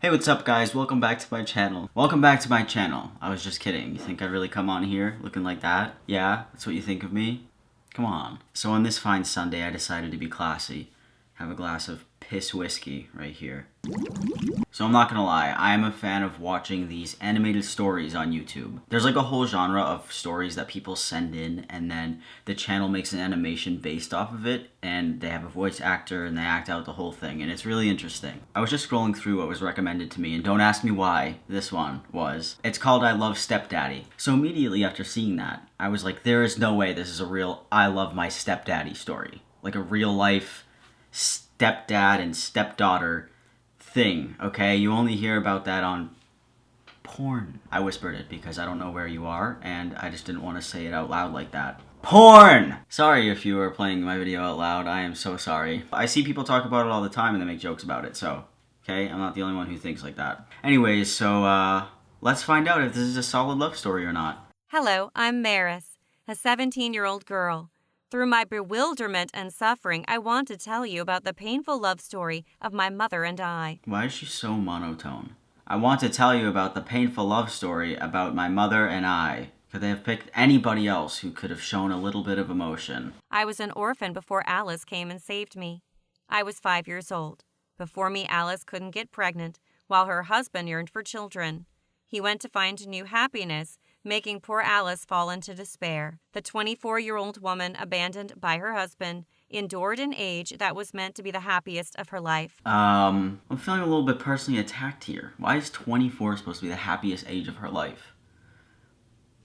Hey, what's up guys? Welcome back to my channel. Welcome back to my channel. I was just kidding. You think I'd really come on here looking like that? Yeah? That's what you think of me? Come on. So on this fine Sunday, I decided to be classy. Have a glass of piss whiskey right here. So I'm not gonna lie, I am a fan of watching these animated stories on YouTube. There's like a whole genre of stories that people send in, and then the channel makes an animation based off of it, and they have a voice actor and they act out the whole thing, and it's really interesting. I was just scrolling through what was recommended to me, and don't ask me why this one was. It's called I Love Stepdaddy. So immediately after seeing that, I was like, there is no way this is a real I love my stepdaddy story. Like a real life stepdad and stepdaughter thing, okay? You only hear about that on porn. I whispered it because I don't know where you are, and I just didn't want to say it out loud like that. Porn! Sorry if you were playing my video out loud, I am so sorry. I see people talk about it all the time and they make jokes about it, so, okay? I'm not the only one who thinks like that. Anyways, so, let's find out if this is a solid love story or not. Hello, I'm Maris, a 17-year-old girl. Through my bewilderment and suffering, I want to tell you about the painful love story of my mother and I. Why is she so monotone? I want to tell you about the painful love story about my mother and I. Could they have picked anybody else who could have shown a little bit of emotion? I was an orphan before Alice came and saved me. I was 5 years old. Before me, Alice couldn't get pregnant, while her husband yearned for children. He went to find new happiness, making poor Alice fall into despair. The 24-year-old woman, abandoned by her husband, endured an age that was meant to be the happiest of her life. I'm feeling a little bit personally attacked here. Why is 24 supposed to be the happiest age of her life?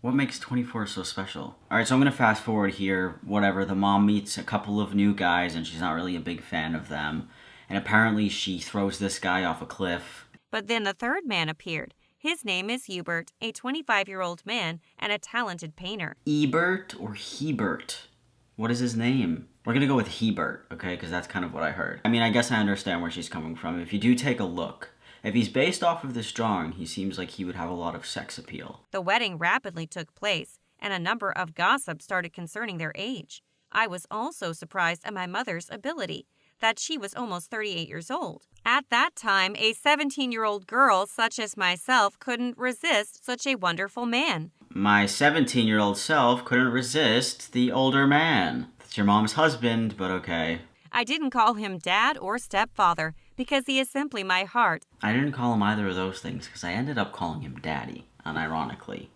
What makes 24 so special? Alright, so I'm gonna fast forward here. Whatever, the mom meets a couple of new guys and she's not really a big fan of them. And apparently she throws this guy off a cliff. But then the third man appeared. His name is Hubert, a 25-year-old man and a talented painter. Ebert or Hebert? What is his name? We're gonna go with Hebert, okay? Because that's kind of what I heard. I mean, I guess I understand where she's coming from. If you do take a look, if he's based off of this drawing, he seems like he would have a lot of sex appeal. The wedding rapidly took place, and a number of gossips started concerning their age. I was also surprised at my mother's ability, that she was almost 38 years old. At that time, a 17-year-old girl such as myself couldn't resist such a wonderful man. My 17-year-old self couldn't resist the older man. That's your mom's husband, but okay. I didn't call him dad or stepfather because he is simply my heart. I didn't call him either of those things because I ended up calling him daddy, unironically.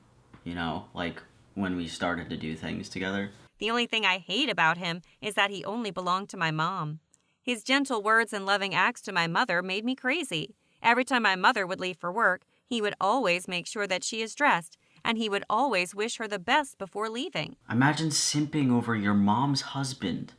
You know, like when we started to do things together. The only thing I hate about him is that he only belonged to my mom. His gentle words and loving acts to my mother made me crazy. Every time my mother would leave for work, he would always make sure that she is dressed, and he would always wish her the best before leaving. Imagine simping over your mom's husband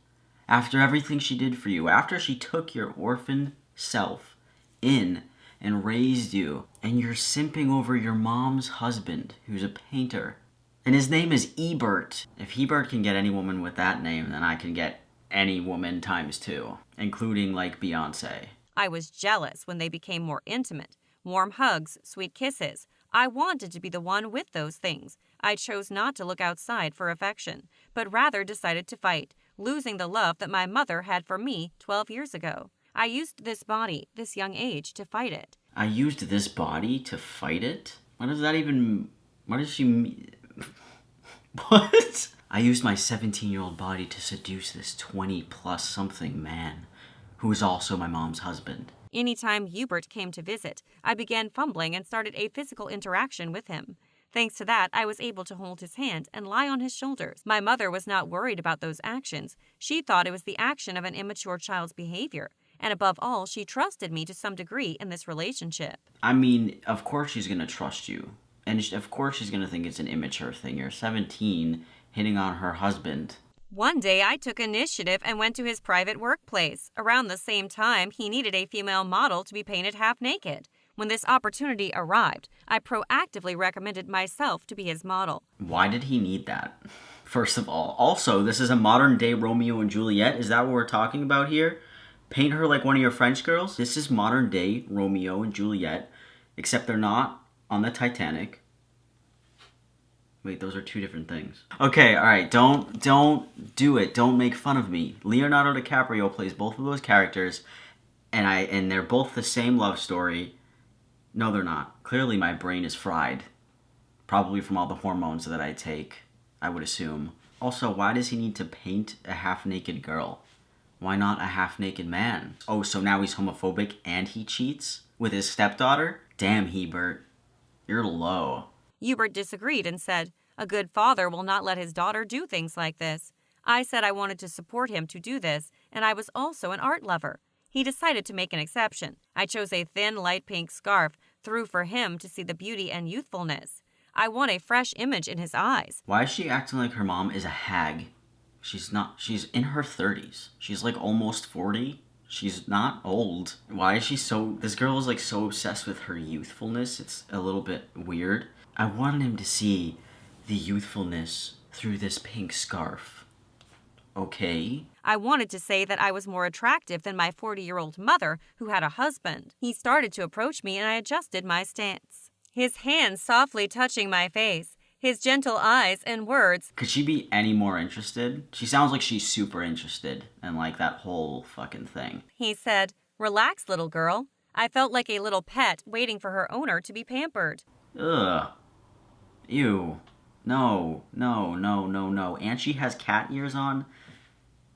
after everything she did for you, after she took your orphaned self in and raised you, and you're simping over your mom's husband, who's a painter. And his name is Ebert. If Hebert can get any woman with that name, then I can get any woman times two, including like Beyonce. I was jealous when they became more intimate. Warm hugs, sweet kisses. I wanted to be the one with those things. I chose not to look outside for affection, but rather decided to fight, losing the love that my mother had for me 12 years ago. I used this body, this young age, to fight it. I used this body to fight it? What does she mean? What? I used my 17-year-old body to seduce this 20-plus something man, who is also my mom's husband. Anytime Hubert came to visit, I began fumbling and started a physical interaction with him. Thanks to that, I was able to hold his hand and lie on his shoulders. My mother was not worried about those actions. She thought it was the action of an immature child's behavior. And above all, she trusted me to some degree in this relationship. I mean, of course she's gonna trust you. And of course she's gonna think it's an immature thing. You're 17, hitting on her husband. One day, I took initiative and went to his private workplace. Around the same time, he needed a female model to be painted half naked. When this opportunity arrived, I proactively recommended myself to be his model. Why did he need that? First of all. Also, this is a modern-day Romeo and Juliet. Is that what we're talking about here? Paint her like one of your French girls? This is modern-day Romeo and Juliet, except they're not on the Titanic. Wait, those are two different things. Okay, alright, don't do it. Don't make fun of me. Leonardo DiCaprio plays both of those characters, and they're both the same love story, No, they're not. Clearly my brain is fried. Probably from all the hormones that I take, I would assume. Also, why does he need to paint a half-naked girl? Why not a half-naked man? Oh, so now he's homophobic and he cheats with his stepdaughter? Damn, Hebert. You're low. Hubert disagreed and said, "A good father will not let his daughter do things like this." I said I wanted to support him to do this, and I was also an art lover. He decided to make an exception. I chose a thin, light pink scarf through for him to see the beauty and youthfulness. I want a fresh image in his eyes. Why is she acting like her mom is a hag? She's not. She's in her 30s. She's like almost 40. She's not old. Why is she so... This girl is like so obsessed with her youthfulness. It's a little bit weird. I wanted him to see the youthfulness through this pink scarf. Okay. I wanted to say that I was more attractive than my 40-year-old mother who had a husband. He started to approach me and I adjusted my stance. His hands softly touching my face, his gentle eyes and words. Could she be any more interested? She sounds like she's super interested in like that whole fucking thing. He said, "Relax, little girl." I felt like a little pet waiting for her owner to be pampered. Ugh. Ew. No. And she has cat ears on.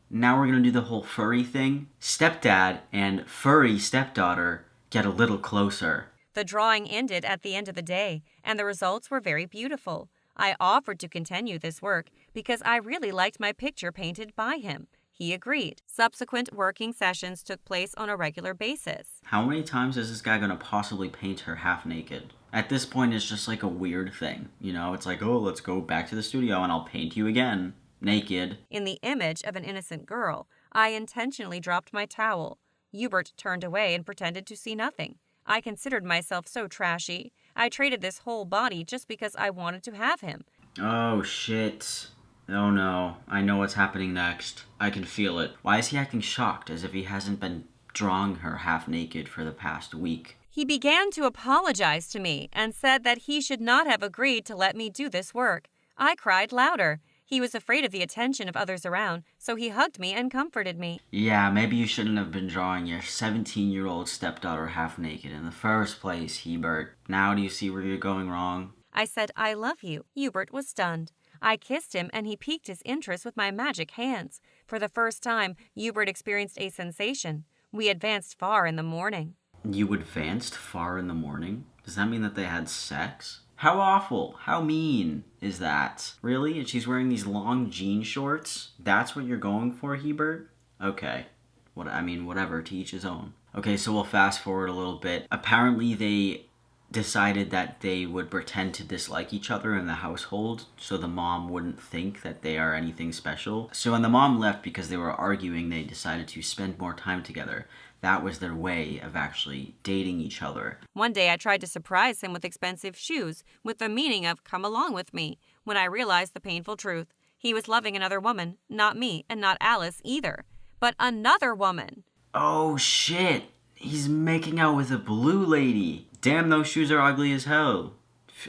Now we're gonna do the whole furry thing. Stepdad and furry stepdaughter get a little closer. The drawing ended at the end of the day, and the results were very beautiful. I offered to continue this work because I really liked my picture painted by him. He agreed. Subsequent working sessions took place on a regular basis. How many times is this guy gonna possibly paint her half naked? At this point, it's just like a weird thing. You know, it's like, oh, let's go back to the studio and I'll paint you again. Naked. In the image of an innocent girl, I intentionally dropped my towel. Hubert turned away and pretended to see nothing. I considered myself so trashy. I traded this whole body just because I wanted to have him. Oh, shit. Oh no, I know what's happening next. I can feel it. Why is he acting shocked as if he hasn't been drawing her half naked for the past week? He began to apologize to me and said that he should not have agreed to let me do this work. I cried louder. He was afraid of the attention of others around, so he hugged me and comforted me. Yeah, maybe you shouldn't have been drawing your 17-year-old stepdaughter half naked in the first place, Hebert. Now do you see where you're going wrong? I said, "I love you." Hubert was stunned. I kissed him and he piqued his interest with my magic hands. For the first time, Hubert experienced a sensation. We advanced far in the morning. You advanced far in the morning? Does that mean that they had sex? How awful. How mean is that? Really? And she's wearing these long jean shorts? That's what you're going for, Hebert? Okay. Whatever. To each his own. Okay, so we'll fast forward a little bit. Apparently they decided that they would pretend to dislike each other in the household so the mom wouldn't think that they are anything special. So when the mom left because they were arguing, they decided to spend more time together. That was their way of actually dating each other. One day I tried to surprise him with expensive shoes, with the meaning of "come along with me," when I realized the painful truth. He was loving another woman, not me, and not Alice either, but another woman. Oh shit! He's making out with a blue lady. Damn, those shoes are ugly as hell.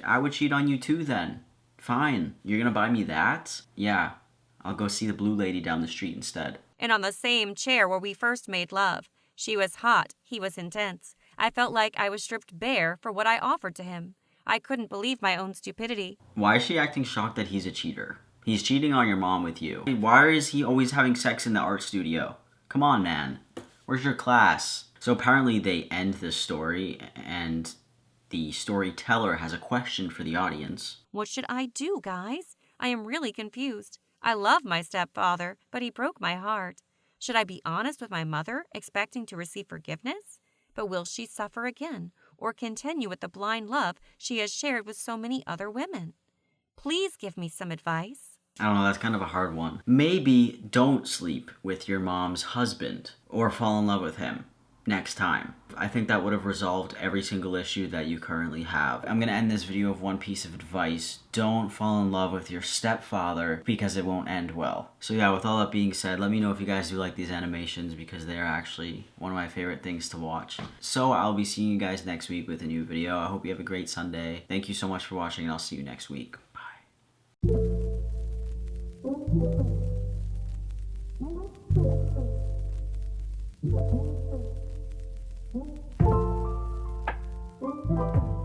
I would cheat on you too then. Fine. You're gonna buy me that? Yeah. I'll go see the blue lady down the street instead. And on the same chair where we first made love. She was hot, he was intense. I felt like I was stripped bare for what I offered to him. I couldn't believe my own stupidity. Why is she acting shocked that he's a cheater? He's cheating on your mom with you. Why is he always having sex in the art studio? Come on, man. Where's your class? So apparently they end the story and the storyteller has a question for the audience. What should I do, guys? I am really confused. I love my stepfather, but he broke my heart. Should I be honest with my mother, expecting to receive forgiveness? But will she suffer again, or continue with the blind love she has shared with so many other women? Please give me some advice. I don't know, that's kind of a hard one. Maybe don't sleep with your mom's husband, or fall in love with him next time. I think that would have resolved every single issue that you currently have. I'm gonna end this video with one piece of advice. Don't fall in love with your stepfather because it won't end well. So yeah, with all that being said, let me know if you guys do like these animations because they are actually one of my favorite things to watch. So I'll be seeing you guys next week with a new video. I hope you have a great Sunday. Thank you so much for watching and I'll see you next week. Bye. you.